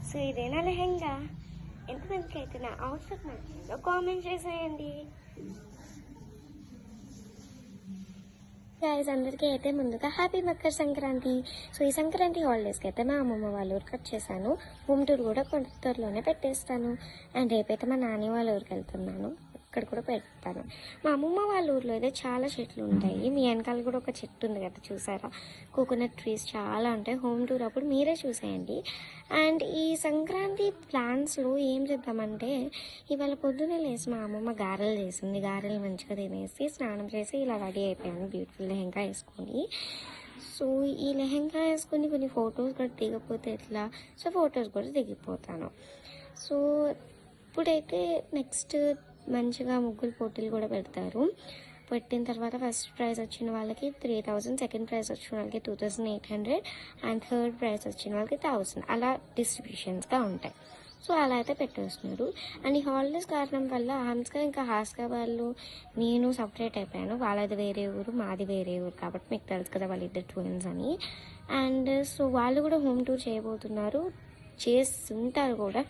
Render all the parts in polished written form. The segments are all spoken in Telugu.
సో ఇదేనా లెహెంగా? ఎంతమందికి అయితే నా అవుట్ఫిట్ నచ్చిందో కామెంట్ చేసేయండి. గైస్, అందరికీ అయితే ముందుగా హ్యాపీ మకర సంక్రాంతి. సో ఈ సంక్రాంతి హాలిడేస్కి అయితే మా అమ్మమ్మ వాళ్ళ ఊరికి వచ్చేసాను. హోమ్ టూర్ కూడా కొంత త్వరలోనే పెట్టేస్తాను. అండ్ రేపైతే మా నాని వాళ్ళ ఊరికి వెళ్తున్నాను, ఇక్కడ కూడా పెడతాను. మా అమ్మమ్మ వాళ్ళ ఊర్లో అయితే చాలా చెట్లు ఉంటాయి. మీ వెనకాల కూడా ఒక చెట్టు ఉంది కదా, చూసారా? కోకోనట్ ట్రీస్ చాలా ఉంటాయి. హోమ్ టూర్ అప్పుడు మీరే చూసేయండి. అండ్ ఈ సంక్రాంతి ప్లాన్స్లో ఏం చేద్దామంటే, ఇవాళ పొద్దున్నే లేచి మా అమ్మమ్మ గారెలు చేసింది. గారెలు మంచిగా తినేసి స్నానం చేసి ఇలా రెడీ అయిపోయాను బ్యూటిఫుల్ లెహెంగా వేసుకొని. సో ఈ లెహెంగా వేసుకొని కొన్ని ఫొటోస్ కూడా దిగపోతే ఎట్లా? సో ఫొటోస్ కూడా దిగిపోతాను. సో ఇప్పుడైతే నెక్స్ట్ మంచిగా ముగ్గులు పోటీలు కూడా పెడతారు. పెట్టిన తర్వాత ఫస్ట్ ప్రైజ్ వచ్చిన వాళ్ళకి 3000, సెకండ్ ప్రైజ్ వచ్చిన వాళ్ళకి 2800 అండ్ థర్డ్ ప్రైజ్ వచ్చిన వాళ్ళకి 1000 అలా డిస్ట్రిబ్యూషన్స్గా ఉంటాయి. సో అలా అయితే పెట్టేస్తున్నారు. అండ్ ఈ హాలిడేస్ కారణం వల్ల హన్స్గా ఇంకా హాస్గా వాళ్ళు నేను సపరేట్ అయిపోయాను. వాళ్ళది వేరే ఊరు, మాది వేరే ఊరు, కాబట్టి మీకు తెలుసు కదా వాళ్ళిద్దరు ట్విన్స్ అని. అండ్ సో వాళ్ళు కూడా హోమ్ టూర్ చేయబోతున్నారు, చేస్తుంటారు కూడా.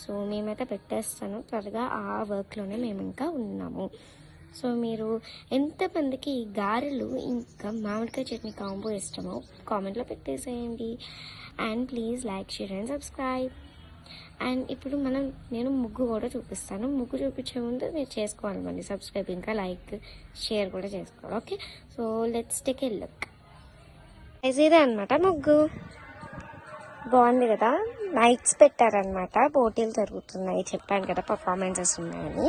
సో మేమైతే పెట్టేస్తాను త్వరగా, ఆ వర్క్లోనే మేము ఇంకా ఉన్నాము. సో మీరు ఎంతమందికి గారెలు ఇంకా మామిడికాయ చట్నీ కాంబో ఇష్టమో కామెంట్లో పెట్టేసేయండి. And please like, share and subscribe. And ఇప్పుడు నేను ముగ్గు కూడా చూపిస్తాను. ముగ్గు చూపించే ముందు మీరు చేసుకోవాలి, మళ్ళీ సబ్స్క్రైబ్ ఇంకా లైక్ షేర్ కూడా చేసుకోవాలి. Okay, so let's take a look. ఇదే అనమాట ముగ్గు. బాగుంది కదా, లైట్స్ పెట్టారనమాట, పోటీలు జరుగుతున్నాయి, చెప్పాను కదా పర్ఫార్మెన్సెస్ ఉన్నాయని.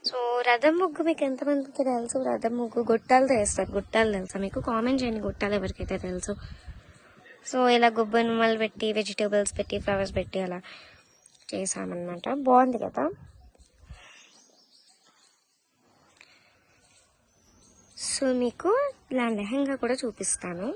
సో రథం ముగ్గు మీకు ఎంతమందికి తెలుసు? రథం ముగ్గు గొట్టాలతో వేస్తారు. గొట్టాలు తెలుసా మీకు? కామెంట్ చేయండి గొట్టాలు ఎవరికైతే తెలుసు. సో ఇలా గుబ్బనిమ్మలు పెట్టి, వెజిటేబుల్స్ పెట్టి, ఫ్లవర్స్ పెట్టి అలా చేసామన్నమాట. బాగుంది కదా. సో మీకు ఇలా లెహంగా కూడా చూపిస్తాను.